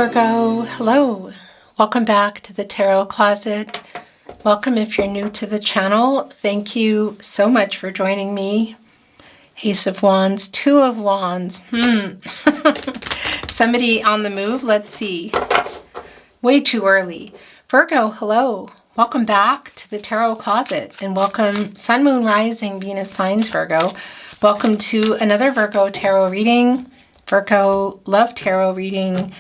Virgo, hello. Welcome back to the Tarot Closet. Welcome if you're new to the channel. Thank you so much for joining me. Ace of Wands, Two of Wands. Somebody on the move? Let's see. Way too early. Virgo, hello. Welcome back to the Tarot Closet, and welcome Sun, Moon, Rising, Venus signs, Virgo. Welcome to another Virgo Tarot reading, Virgo Love Tarot reading,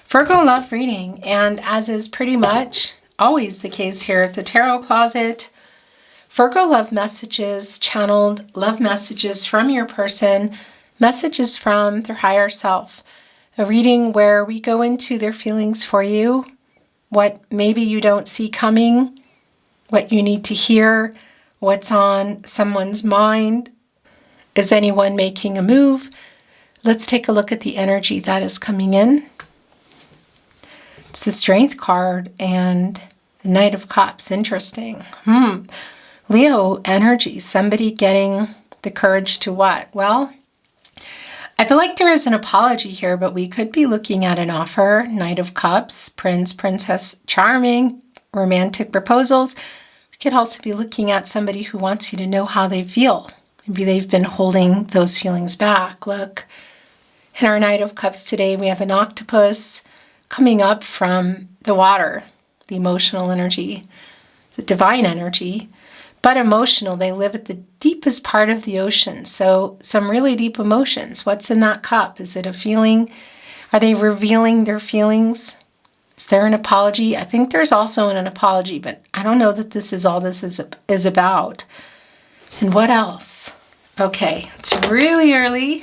Virgo Love Reading. And as is pretty much always the case here at the Tarot Closet, Virgo Love Messages, channeled love messages from your person, messages from their higher self. A reading where we go into their feelings for you, what maybe you don't see coming, what you need to hear, what's on someone's mind. Is anyone making a move? Let's take a look at the energy that is coming in. It's the Strength card and the Knight of Cups. Interesting. Leo energy. Somebody getting the courage to what? Well, I feel like there is an apology here, but we could be looking at an offer. Knight of Cups, Prince, Princess, charming, romantic proposals. We could also be looking at somebody who wants you to know how they feel. Maybe they've been holding those feelings back. Look, in our Knight of Cups today, we have an octopus coming up from the water, the emotional energy, the divine energy, but emotional. They live at the deepest part of the ocean. So some really deep emotions. What's in that cup? Is it a feeling? Are they revealing their feelings? Is there an apology? I think there's also an apology, but I don't know that this is all this is about. And what else? Okay, it's really early.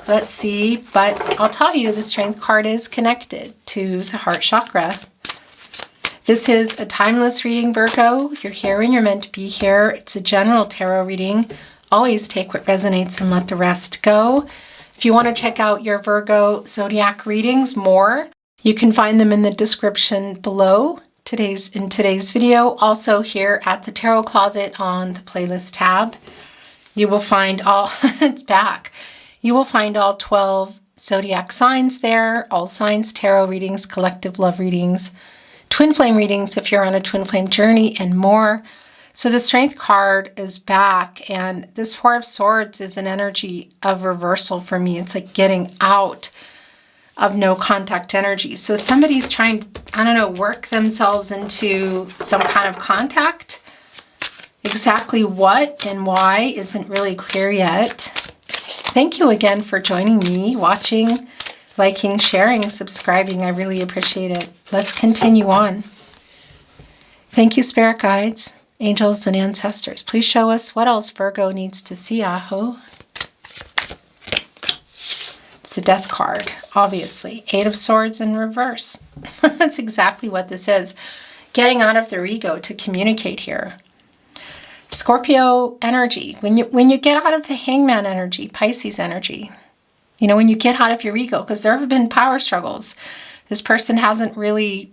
Let's see, but I'll tell you the Strength card is connected to the heart chakra. This is a timeless reading, Virgo. You're here when you're meant to be here. It's a general tarot reading. Always take what resonates and let the rest go. If you want to check out your Virgo zodiac readings more, you can find them in the description below in today's video. Also here at the Tarot Closet on the playlist tab, you will find all, it's back. You will find all 12 zodiac signs there, all signs, tarot readings, collective love readings, twin flame readings if you're on a twin flame journey, and more. So the Strength card is back, and this Four of Swords is an energy of reversal for me. It's like getting out of no contact energy. So somebody's trying to, I don't know, work themselves into some kind of contact. Exactly what and why isn't really clear yet. Thank you again for joining me, watching, liking, sharing, subscribing. I really appreciate it. Let's continue on. Thank you, spirit guides, angels, and ancestors. Please show us what else Virgo needs to see, Aho. It's the Death card, obviously. Eight of Swords in reverse. That's exactly what this is. Getting out of their ego to communicate here. Scorpio energy. When you get out of the Hangman energy, Pisces energy, when you get out of your ego, because there have been power struggles. This person hasn't really,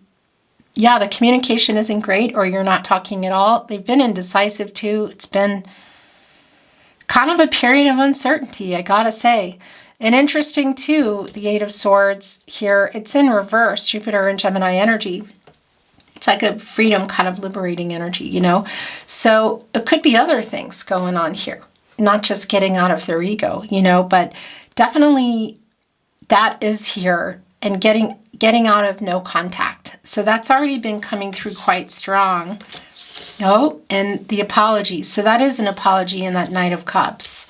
the communication isn't great, or you're not talking at all. They've been indecisive too. It's been kind of a period of uncertainty, I gotta say. And interesting too, the Eight of Swords here, it's in reverse, Jupiter and Gemini energy. It's like a freedom kind of liberating energy, So it could be other things going on here, not just getting out of their ego, but definitely that is here, and getting out of no contact. So that's already been coming through quite strong. And the apology. So that is an apology in that Knight of Cups.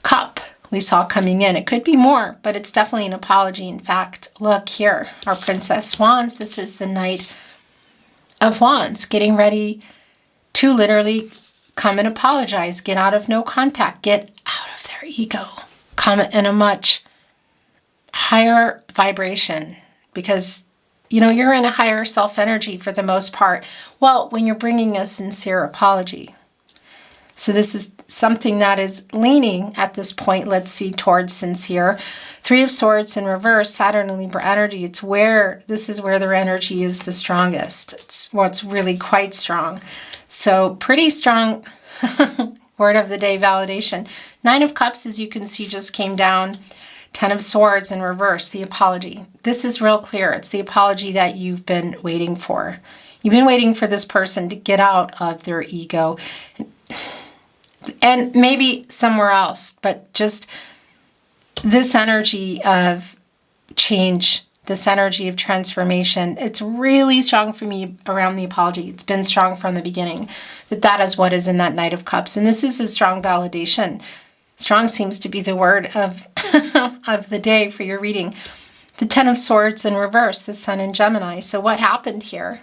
Cup we saw coming in. It could be more, but it's definitely an apology. In fact, look here, our Princess Wands. This is the Knight of Wands, getting ready to literally come and apologize, get out of no contact, get out of their ego, come in a much higher vibration, because you're in a higher self energy for the most part. Well, when you're bringing a sincere apology. So this is something that is leaning at this point, let's see, towards sincere. Three of Swords in reverse, Saturn and Libra energy. This is where their energy is the strongest. It's really quite strong. So pretty strong word of the day, validation. Nine of Cups, as you can see, just came down. Ten of Swords in reverse, the apology. This is real clear. It's the apology that you've been waiting for. You've been waiting for this person to get out of their ego and maybe somewhere else, but just this energy of change, this energy of transformation. It's really strong for me around the apology. It's been strong from the beginning that is what is in that Knight of Cups. And this is a strong validation. Strong seems to be the word of, of the day for your reading. The Ten of Swords in reverse, the Sun in Gemini. So what happened here?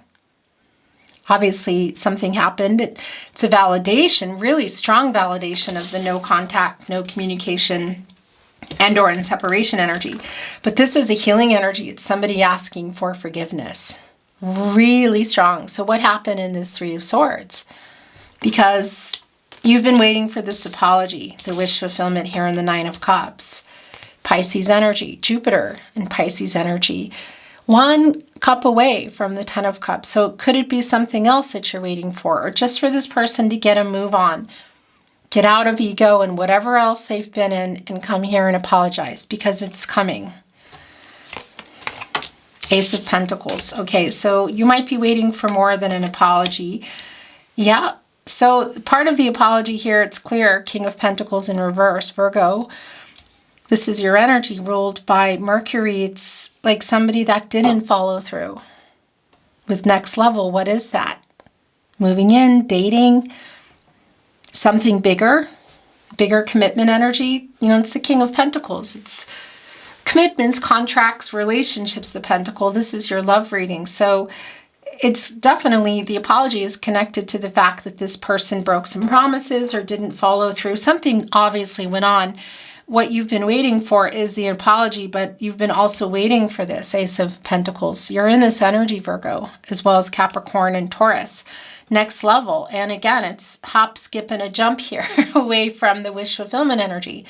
Obviously, something happened. It's a validation, really strong validation of the no contact, no communication, and or in separation energy. But this is a healing energy. It's somebody asking for forgiveness. Really strong. So what happened in this Three of Swords? Because you've been waiting for this apology, the wish fulfillment here in the Nine of Cups. Pisces energy, Jupiter in Pisces energy. One cup away from the Ten of Cups. So could it be something else that you're waiting for? Or just for this person to get a move on? Get out of ego and whatever else they've been in and come here and apologize because it's coming. Ace of Pentacles. Okay, so you might be waiting for more than an apology. Yeah, so part of the apology here, it's clear, King of Pentacles in reverse, Virgo. This is your energy ruled by Mercury. It's like somebody that didn't follow through. With next level, what is that? Moving in, dating, something bigger commitment energy. You know, it's the King of Pentacles. It's commitments, contracts, relationships, the Pentacle. This is your love reading. So it's definitely, the apology is connected to the fact that this person broke some promises or didn't follow through. Something obviously went on. What you've been waiting for is the apology, but you've been also waiting for this Ace of Pentacles. You're in this energy, Virgo, as well as Capricorn and Taurus. Next level. And again, it's hop, skip, and a jump here away from the wish fulfillment energy.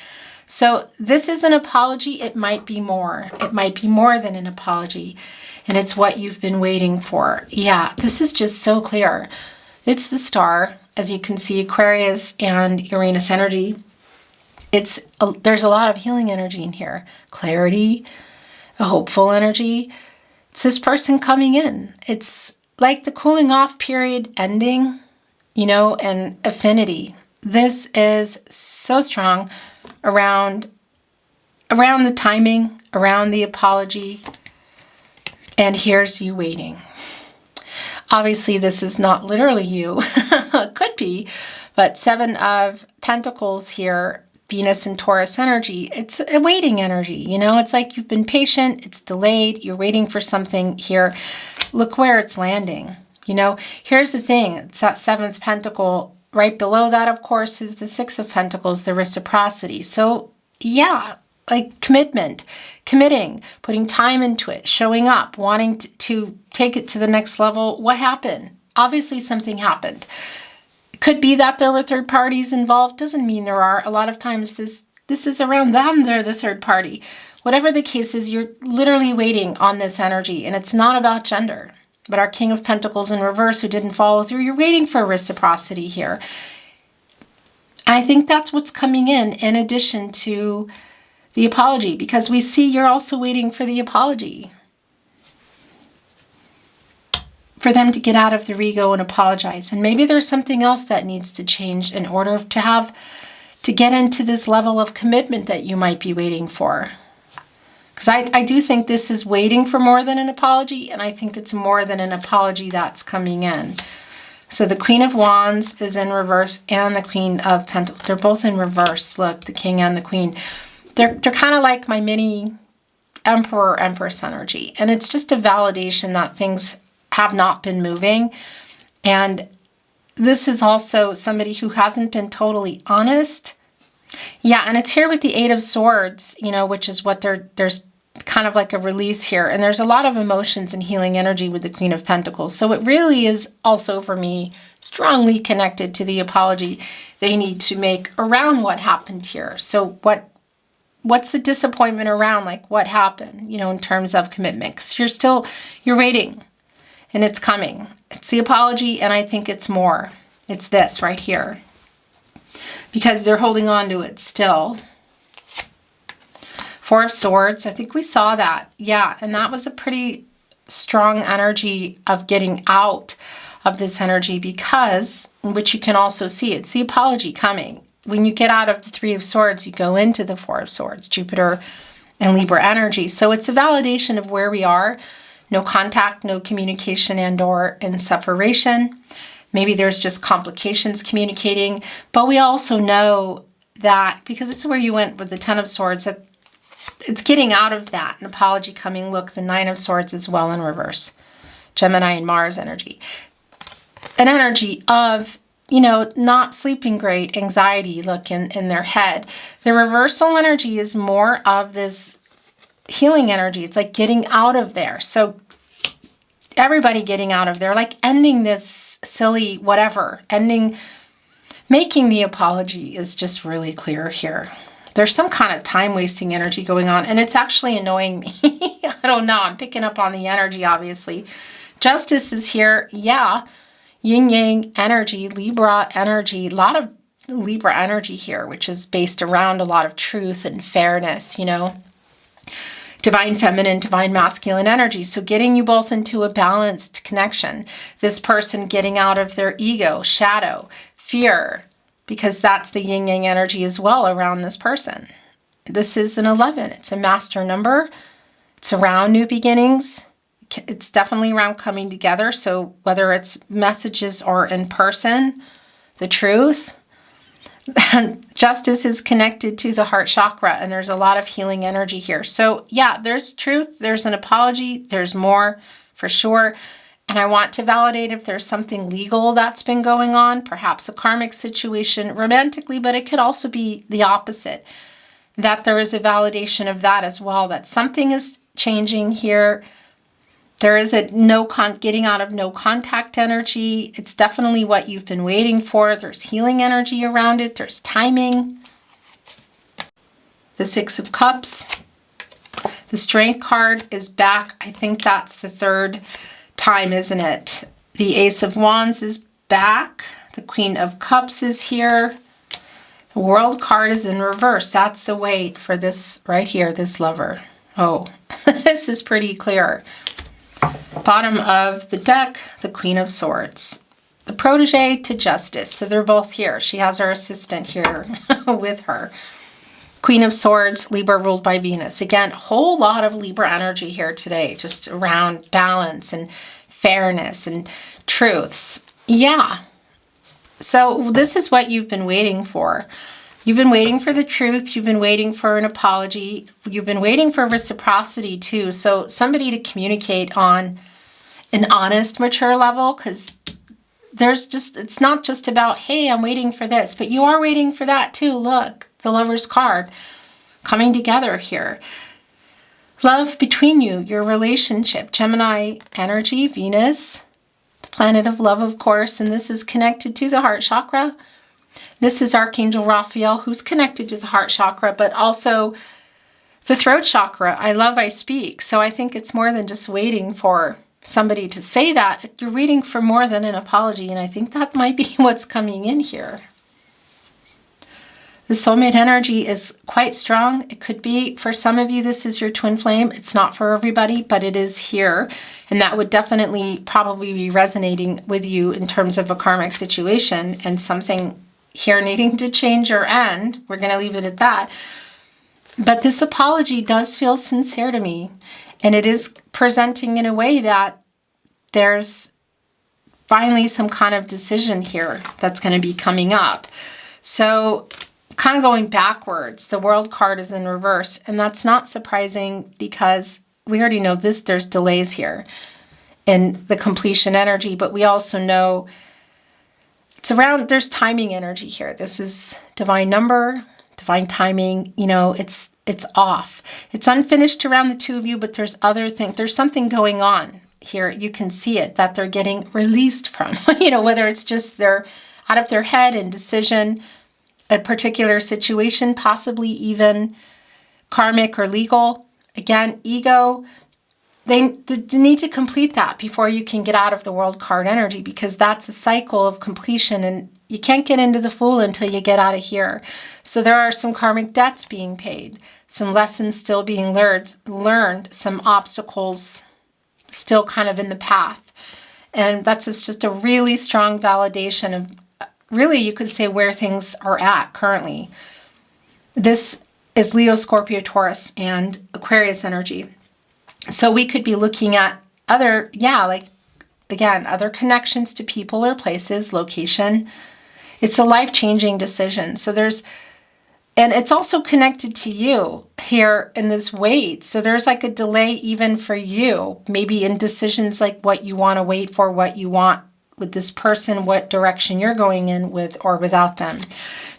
So this is an apology. It might be more. It might be more than an apology. And it's what you've been waiting for. Yeah, this is just so clear. It's the star, as you can see, Aquarius and Uranus energy. There's a lot of healing energy in here. Clarity, a hopeful energy. It's this person coming in. It's like the cooling off period ending, you know, and affinity. This is so strong around the timing, around the apology. And here's you waiting. Obviously, this is not literally you. It could be, but Seven of Pentacles here, Venus and Taurus energy, it's a waiting energy, you know, it's like you've been patient, it's delayed, you're waiting for something here. Look where it's landing, you know. Here's the thing, it's that Seventh Pentacle. Right below that, of course, is the Six of Pentacles, the reciprocity. So, yeah, like commitment, committing, putting time into it, showing up, wanting to take it to the next level. What happened? Obviously, something happened. Could be that there were third parties involved. Doesn't mean there are. A lot of times this is around them. They're the third party. Whatever the case is, you're literally waiting on this energy. And it's not about gender. But our King of Pentacles in reverse who didn't follow through, you're waiting for reciprocity here. And I think that's what's coming in addition to the apology. Because we see you're also waiting for the apology. For them to get out of their ego and apologize. And maybe there's something else that needs to change in order to get into this level of commitment that you might be waiting for. Because I do think this is waiting for more than an apology, and I think it's more than an apology that's coming in. So the Queen of Wands is in reverse and the Queen of Pentacles. They're both in reverse. Look, the King and the Queen. They're kind of like my mini Emperor, Empress energy. And it's just a validation that things have not been moving. And this is also somebody who hasn't been totally honest. Yeah, and it's here with the Eight of Swords, you know, which is what there's kind of like a release here. And there's a lot of emotions and healing energy with the Queen of Pentacles. So it really is also, for me, strongly connected to the apology they need to make around what happened here. So what's the disappointment around, like what happened, you know, in terms of commitment? Because you're waiting. And it's coming. It's the apology, and I think it's more. It's this right here. Because they're holding on to it still. Four of Swords, I think we saw that. Yeah, and that was a pretty strong energy of getting out of this energy because, which you can also see, it's the apology coming. When you get out of the Three of Swords, you go into the Four of Swords, Jupiter and Libra energy. So it's a validation of where we are. No contact, no communication, and or in separation. Maybe there's just complications communicating. But we also know that, because it's where you went with the Ten of Swords, that it's getting out of that. An apology coming. Look, the Nine of Swords is well in reverse. Gemini and Mars energy. An energy of, not sleeping great, anxiety, look, in their head. The reversal energy is more of this healing energy. It's like getting out of there. So everybody getting out of there, like ending this silly whatever, making the apology is just really clear here. There's some kind of time-wasting energy going on, and it's actually annoying me. I don't know. I'm picking up on the energy, obviously. Justice is here. Yeah. Yin-yang energy, Libra energy. A lot of Libra energy here, which is based around a lot of truth and fairness, Divine feminine, divine masculine energy. So getting you both into a balanced connection. This person getting out of their ego, shadow, fear, because that's the yin-yang energy as well around this person. This is an 11. It's a master number. It's around new beginnings. It's definitely around coming together. So whether it's messages or in person, the truth. Justice is connected to the heart chakra, and there's a lot of healing energy here. So yeah, there's truth, there's an apology, there's more for sure. And I want to validate if there's something legal that's been going on, perhaps a karmic situation romantically, but it could also be the opposite, that there is a validation of that as well, that something is changing here. There is a getting out of no contact energy. It's definitely what you've been waiting for. There's healing energy around it. There's timing. The Six of Cups. The Strength card is back. I think that's the third time, isn't it? The Ace of Wands is back. The Queen of Cups is here. The World card is in reverse. That's the weight for this right here, this lover. Oh, this is pretty clear. Bottom of the deck, the Queen of Swords. The protege to Justice. So they're both here. She has her assistant here with her. Queen of Swords, Libra ruled by Venus. Again, a whole lot of Libra energy here today, just around balance and fairness and truths. Yeah. So this is what you've been waiting for. You've been waiting for the truth. You've been waiting for an apology. You've been waiting for reciprocity too. So somebody to communicate on an honest, mature level, because it's not just about, hey, I'm waiting for this, but you are waiting for that too. Look, the Lover's card coming together here. Love between you, your relationship, Gemini energy, Venus, the planet of love, of course, and this is connected to the heart chakra. This is Archangel Raphael, who's connected to the heart chakra, but also the throat chakra. I love, I speak. So I think it's more than just waiting for somebody to say that. You're waiting for more than an apology, and I think that might be what's coming in here. The soulmate energy is quite strong. It could be, for some of you, this is your twin flame. It's not for everybody, but it is here. And that would definitely probably be resonating with you in terms of a karmic situation and something here needing to change or end. We're going to leave it at that. But this apology does feel sincere to me. And it is presenting in a way that there's finally some kind of decision here that's going to be coming up. So kind of going backwards, the World card is in reverse. And that's not surprising because we already know this, there's delays here in the completion energy. But we also know there's timing energy here. This is divine number, divine timing. It's off. It's unfinished around the two of you, but there's other things. There's something going on here. You can see it, that they're getting released from, whether it's just they're out of their head and decision, a particular situation, possibly even karmic or legal. Again, ego. They need to complete that before you can get out of the World card energy, because that's a cycle of completion and you can't get into the Fool until you get out of here. So there are some karmic debts being paid. some lessons still being learned, some obstacles still kind of in the path. And that's just a really strong validation of, really, you could say, where things are at currently. This is Leo, Scorpio, Taurus, and Aquarius energy. So we could be looking at other, other connections to people or places, location. It's a life-changing decision. So and it's also connected to you here in this wait. So there's like a delay even for you, maybe in decisions like what you want to wait for, what you want with this person, what direction you're going in with or without them.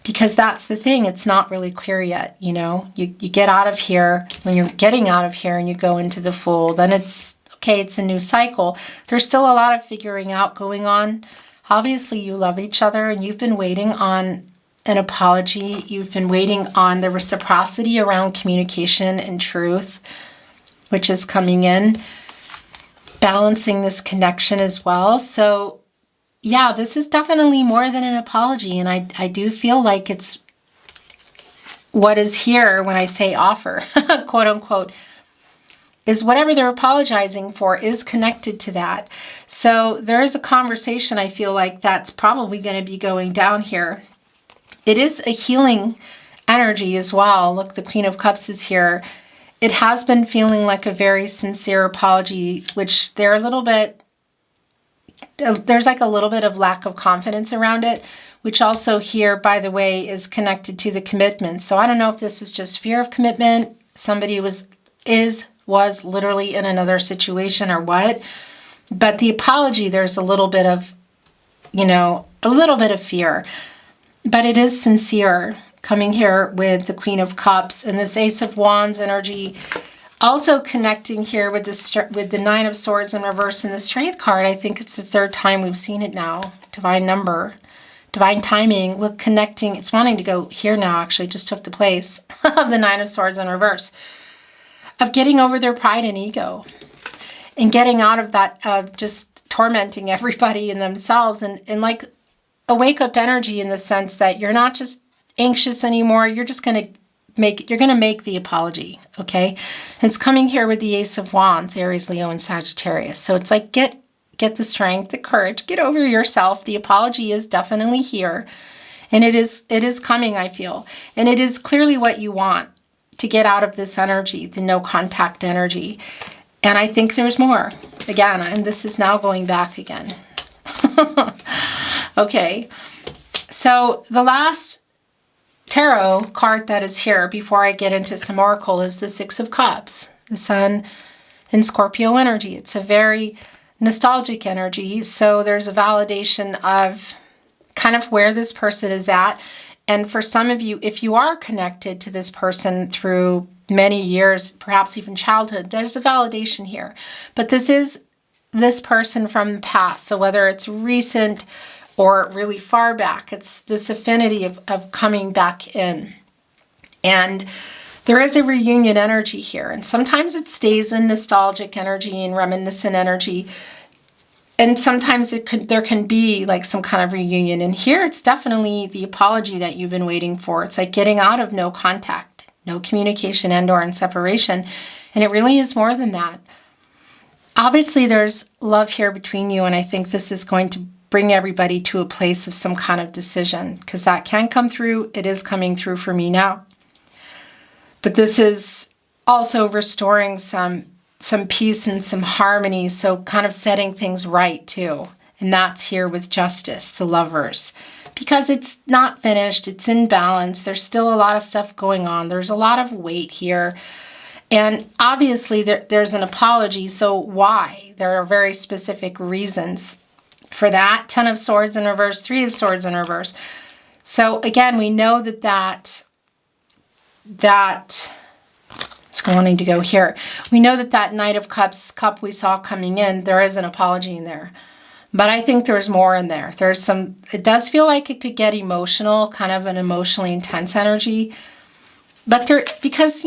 Because that's the thing, it's not really clear yet, you know. You get out of here, when you're getting out of here and you go into the Fool, then it's, okay, it's a new cycle. There's still a lot of figuring out going on. Obviously, you love each other and you've been waiting on an apology. You've been waiting on the reciprocity around communication and truth, which is coming in, balancing this connection as well. So yeah, this is definitely more than an apology. And I do feel like it's what is here when I say offer, quote unquote, is whatever they're apologizing for is connected to that. So there is a conversation, I feel like, that's probably going to be going down here. It is a healing energy as well. Look, the Queen of Cups is here. It has been feeling like a very sincere apology, which there's like a little bit of lack of confidence around it, which also here, by the way, is connected to the commitment. So I don't know if this is just fear of commitment, somebody was literally in another situation or what, but the apology, there's a little bit of, fear. But it is sincere, coming here with the Queen of Cups and this Ace of Wands energy. Also connecting here with the Nine of Swords in reverse and the Strength card. I think it's the third time we've seen it now. Divine number, divine timing. Look, connecting. It's wanting to go here now, actually. Just took the place of the Nine of Swords in reverse. Of getting over their pride and ego. And getting out of that, of just tormenting everybody and themselves. And like a wake-up energy in the sense that you're not just anxious anymore. You're just going to make the apology, okay? It's coming here with the Ace of Wands, Aries, Leo, and Sagittarius. So it's like, get the strength, the courage, get over yourself. The apology is definitely here. And it is coming, I feel. And it is clearly what you want to get out of this energy, the no contact energy. And I think there's more. Again, and this is now going back again. Okay, so the last tarot card that is here before I get into some oracle is the Six of Cups, the Sun in Scorpio energy. It's a very nostalgic energy, so there's a validation of kind of where this person is at. And for some of you, if you are connected to this person through many years, perhaps even childhood, there's a validation here. But this is this person from the past, so whether it's recent or really far back, it's this affinity of coming back in. And there is a reunion energy here. And sometimes it stays in nostalgic energy and reminiscent energy. And sometimes there can be like some kind of reunion. And here it's definitely the apology that you've been waiting for. It's like getting out of no contact, no communication and/or in separation. And it really is more than that. Obviously, there's love here between you. And I think this is going to bring everybody to a place of some kind of decision, because that can come through. It is coming through for me now. But this is also restoring some peace and some harmony, so kind of setting things right too. And that's here with Justice, the Lovers. Because it's not finished, it's in balance. There's still a lot of stuff going on. There's a lot of weight here. And obviously there's an apology, so why? There are very specific reasons for that. 10 of Swords in reverse, 3 of Swords in reverse. So again, we know that it's wanting to go here. We know that Knight of Cups cup we saw coming in, there is an apology in there. But I think there's more in there. It does feel like it could get emotional, kind of an emotionally intense energy. But because,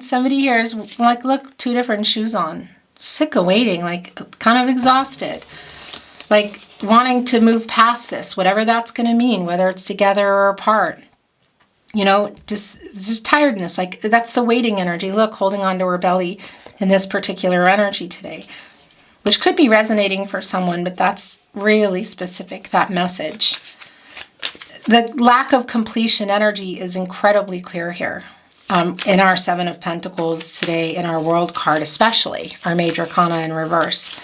somebody here is like, look, 2 different shoes on. Sick of waiting, like kind of exhausted. Like wanting to move past this, whatever that's going to mean, whether it's together or apart. just tiredness. Like, that's the waiting energy. Look, holding on to her belly in this particular energy today, which could be resonating for someone, but that's really specific, that message. The lack of completion energy is incredibly clear here. In our Seven of Pentacles today, in our World card especially, our Major Arcana in reverse.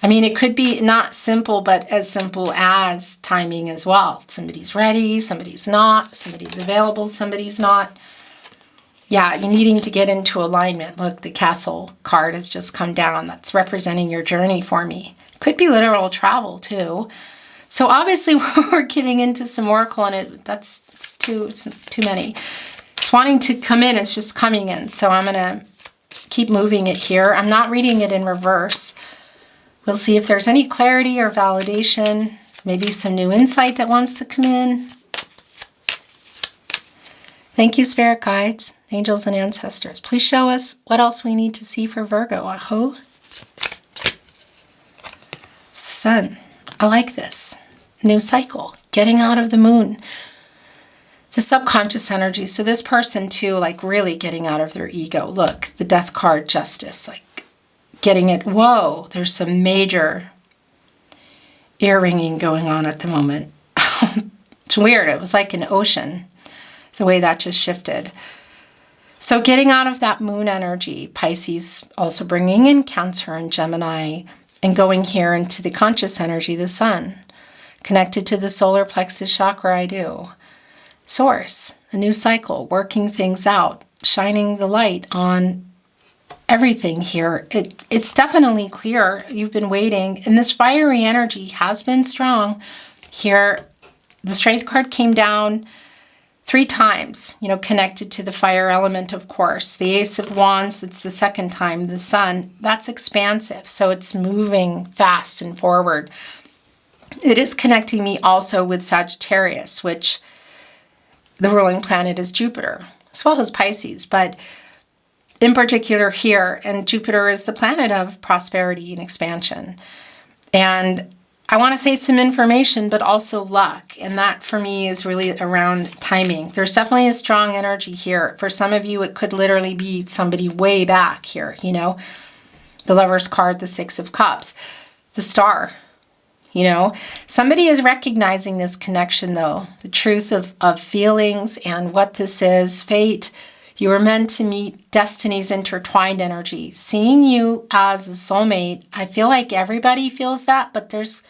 I mean, it could be not simple, but as simple as timing as well. Somebody's ready, somebody's not, somebody's available, somebody's not. Yeah, you're needing to get into alignment. Look, the Castle card has just come down. That's representing your journey for me. Could be literal travel too. So obviously we're getting into some oracle, and it's too many. It's wanting to come in, it's just coming in. So I'm going to keep moving it here. I'm not reading it in reverse. We'll see if there's any clarity or validation, maybe some new insight that wants to come in. Thank you, spirit guides, angels, and ancestors. Please show us what else we need to see for Virgo. Aho. It's the sun. I like this. New cycle, getting out of the moon. The subconscious energy. So this person too, like really getting out of their ego. Look, the death card, justice, like getting it. Whoa, there's some major ear-ringing going on at the moment. It's weird. It was like an ocean, the way that just shifted. So getting out of that moon energy, Pisces also bringing in Cancer and Gemini, and going here into the conscious energy, the sun, connected to the solar plexus chakra. I do. Source, a new cycle, working things out, shining the light on everything here. It's definitely clear. You've been waiting, and this fiery energy has been strong. Here, the Strength card came down 3 times, connected to the fire element, of course. The Ace of Wands, that's the second time. The Sun, that's expansive, so it's moving fast and forward. It is connecting me also with Sagittarius, which the ruling planet is Jupiter, as well as Pisces, but in particular here, and Jupiter is the planet of prosperity and expansion. And I want to say some information, but also luck. And that for me is really around timing. There's definitely a strong energy here. For some of you, it could literally be somebody way back here, The Lover's card, the Six of Cups, the Star, Somebody is recognizing this connection, though. The truth of feelings and what this is, fate. You were meant to meet, destiny's intertwined energy. Seeing you as a soulmate, I feel like everybody feels that, but there's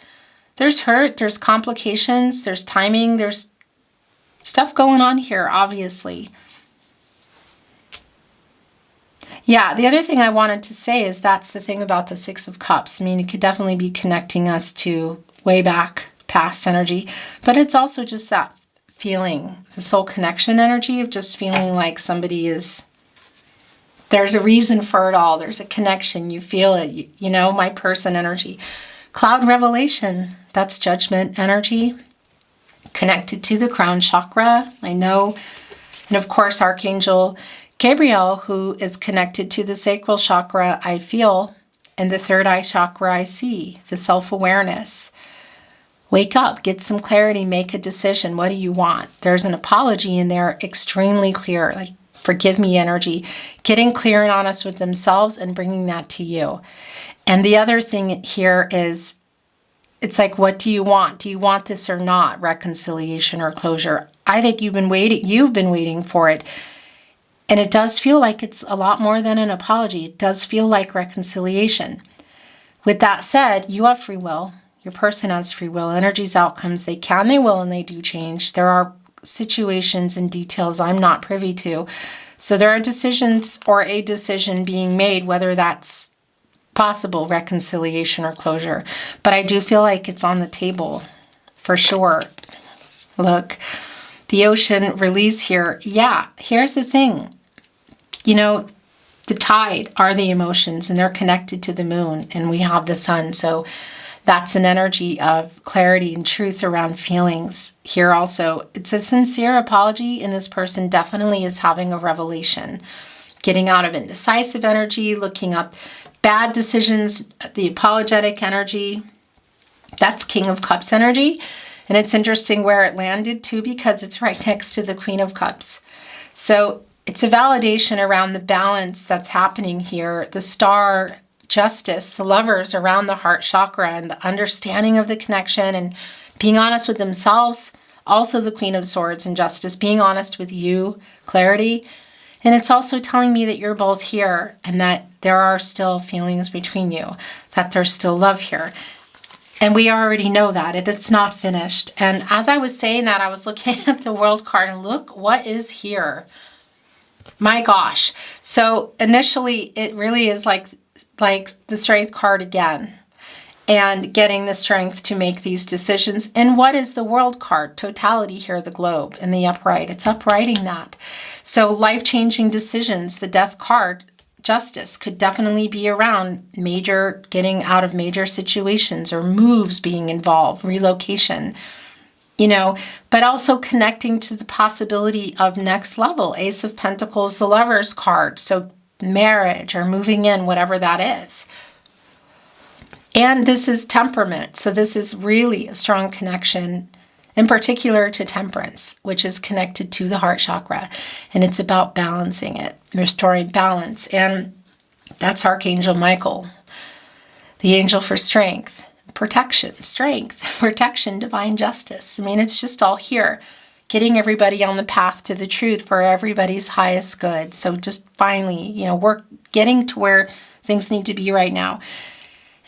hurt, there's complications, there's timing, there's stuff going on here, obviously. Yeah, the other thing I wanted to say is that's the thing about the Six of Cups. I mean, it could definitely be connecting us to way back past energy, but it's also just that feeling, the soul connection energy of just feeling like somebody is, there's a reason for it all. There's a connection. You feel it, my person energy. Cloud revelation, that's judgment energy connected to the crown chakra. I know. And of course, Archangel Gabriel, who is connected to the sacral chakra, I feel, and the third eye chakra, I see, the self-awareness. Wake up, get some clarity, make a decision. What do you want? There's an apology in there, extremely clear, like forgive me energy, getting clear and honest with themselves and bringing that to you. And the other thing here is, it's like, what do you want? Do you want this or not? Reconciliation or closure? I think you've been waiting for it. And it does feel like it's a lot more than an apology. It does feel like reconciliation. With that said, you have free will. Your person has free will. Energies, outcomes, they can, they will, and they do change. There are situations and details I'm not privy to. So there are decisions or a decision being made, whether that's possible reconciliation or closure. But I do feel like it's on the table for sure. Look, the ocean release here. Yeah, here's the thing. The tide are the emotions, and they're connected to the moon, and we have the sun. So that's an energy of clarity and truth around feelings here also. It's a sincere apology, and this person definitely is having a revelation. Getting out of indecisive energy, looking up bad decisions, the apologetic energy. That's King of Cups energy. And it's interesting where it landed too, because it's right next to the Queen of Cups. So it's a validation around the balance that's happening here. The star, justice, the lovers around the heart chakra, and the understanding of the connection and being honest with themselves. Also the Queen of Swords and justice, being honest with you, clarity. And it's also telling me that you're both here and that there are still feelings between you, that there's still love here. And we already know that. It's not finished. And as I was saying that, I was looking at the World card and look what is here. My gosh. So initially, it really is like the Strength card again. And getting the strength to make these decisions. And what is the World card? Totality here, the globe in the upright. It's uprighting that. So life-changing decisions, the Death card, justice, could definitely be around getting out of major situations or moves being involved, relocation, but also connecting to the possibility of next level. Ace of Pentacles, the Lover's card. So marriage or moving in, whatever that is. And this is temperament. So this is really a strong connection, in particular to temperance, which is connected to the heart chakra. And it's about balancing it, restoring balance. And that's Archangel Michael, the angel for strength, protection, strength, protection, divine justice. I mean, it's just all here, getting everybody on the path to the truth for everybody's highest good. So just finally, we're getting to where things need to be right now.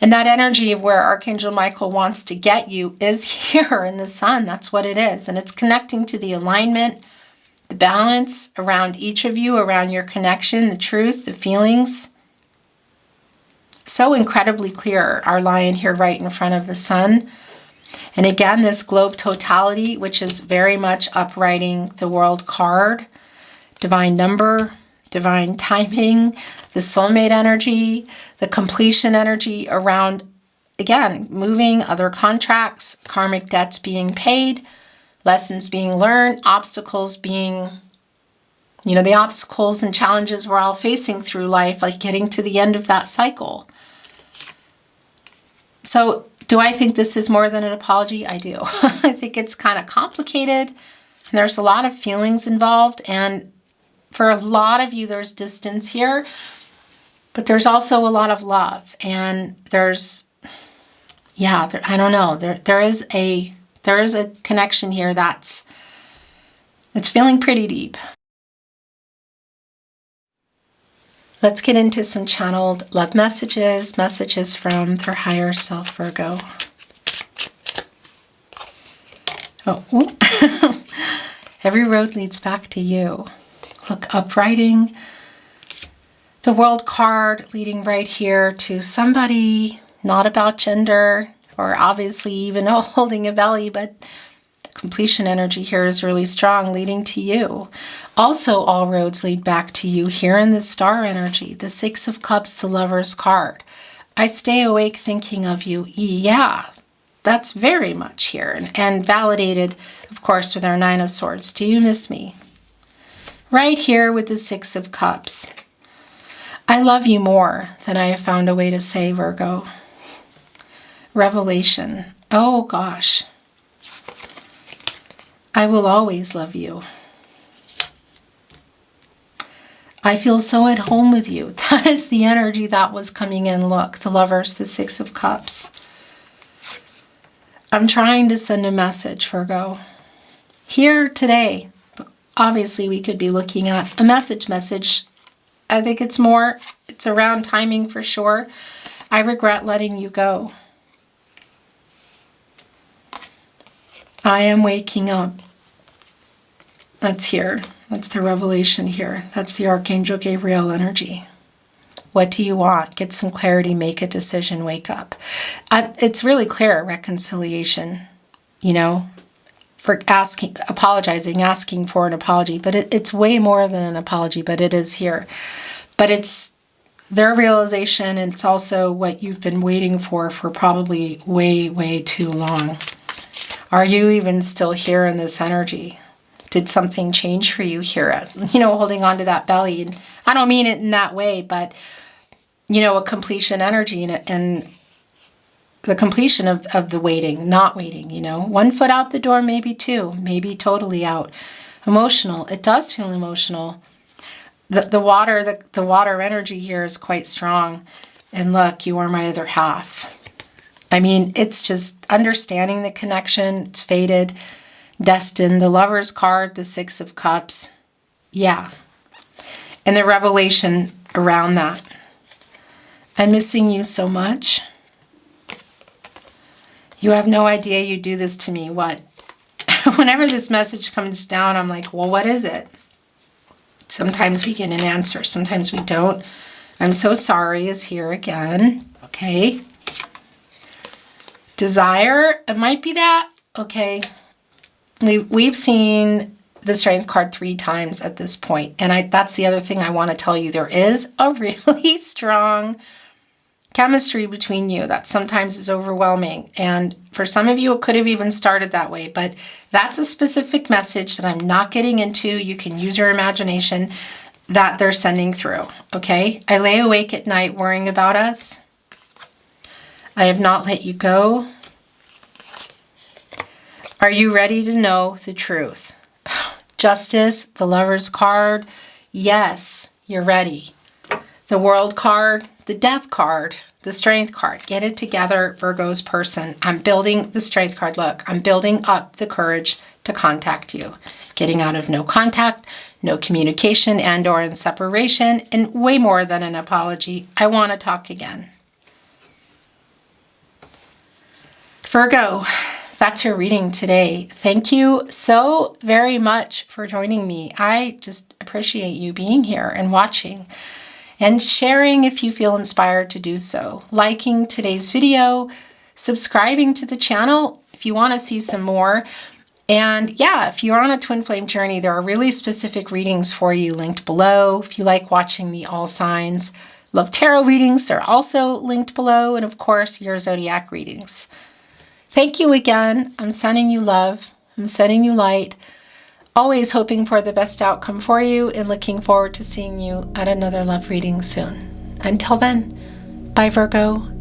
And that energy of where Archangel Michael wants to get you is here in the sun. That's what it is. And it's connecting to the alignment, the balance around each of you, around your connection, the truth, the feelings. So incredibly clear, our lion here right in front of the sun. And again, this globe totality, which is very much uprighting the World card, divine number, divine timing, the soulmate energy, the completion energy around, again, moving, other contracts, karmic debts being paid, lessons being learned, obstacles being, the obstacles and challenges we're all facing through life, like getting to the end of that cycle. So do I think this is more than an apology? I do. I think it's kind of complicated. And there's a lot of feelings involved. And for a lot of you, there's distance here. But there's also a lot of love. And there's, I don't know. There is a connection here it's feeling pretty deep. Let's get into some channeled love messages from their higher self, Virgo. Oh, every road leads back to you. Look, uprighting. The World card leading right here to somebody, not about gender, or obviously even holding a belly, but the completion energy here is really strong, leading to you. Also, all roads lead back to you here in the star energy, the Six of Cups, the Lover's card. I stay awake thinking of you. Yeah, that's very much here. And validated, of course, with our Nine of Swords. Do you miss me? Right here with the Six of Cups. I love you more than I have found a way to say, Virgo. Revelation. Oh, gosh. I will always love you. I feel so at home with you. That is the energy that was coming in. Look, the Lovers, the Six of Cups. I'm trying to send a message, Virgo. Here today, obviously we could be looking at a message. I think it's around timing for sure. I regret letting you go. I am waking up. That's here. That's the revelation here. That's the Archangel Gabriel energy. What do you want? Get some clarity, make a decision, wake up. It's really clear, reconciliation, for apologizing, asking for an apology. But it's way more than an apology, but it is here. But it's their realization, and it's also what you've been waiting for probably way, way too long. Are you even still here in this energy? Did something change for you here? Holding on to that belly. And I don't mean it in that way, but, a completion energy. And the completion of the waiting, not waiting, you know. 1 foot out the door, maybe 2, maybe totally out. Emotional. It does feel emotional. The water energy here is quite strong. And look, you are my other half. I mean, it's just understanding the connection. It's fated, destined. The Lover's card, the 6 of Cups. Yeah. And the revelation around that. I'm missing you so much. You have no idea you do this to me. What? Whenever this message comes down, I'm like, well, what is it? Sometimes we get an answer. Sometimes we don't. I'm so sorry is here again. Okay. Desire. It might be that. Okay. We've seen the Strength card 3 times at this point. And that's the other thing I want to tell you. There is a really strong chemistry between you that sometimes is overwhelming. And for some of you, it could have even started that way. But that's a specific message that I'm not getting into. You can use your imagination that they're sending through. Okay? I lay awake at night worrying about us. I have not let you go. Are you ready to know the truth? Justice, the Lover's card. Yes, you're ready. The World card, the Death card, the Strength card. Get it together, Virgo's person. I'm building the Strength card. Look, I'm building up the courage to contact you. Getting out of no contact, no communication and or in separation, and way more than an apology. I want to talk again. Virgo, that's your reading today. Thank you so very much for joining me. I just appreciate you being here and watching and sharing if you feel inspired to do so. Liking today's video, subscribing to the channel if you want to see some more. And yeah, if you're on a twin flame journey, there are really specific readings for you linked below. If you like watching the all signs, love tarot readings, they're also linked below. And of course, your zodiac readings. Thank you again. I'm sending you love. I'm sending you light. Always hoping for the best outcome for you and looking forward to seeing you at another love reading soon. Until then, bye Virgo.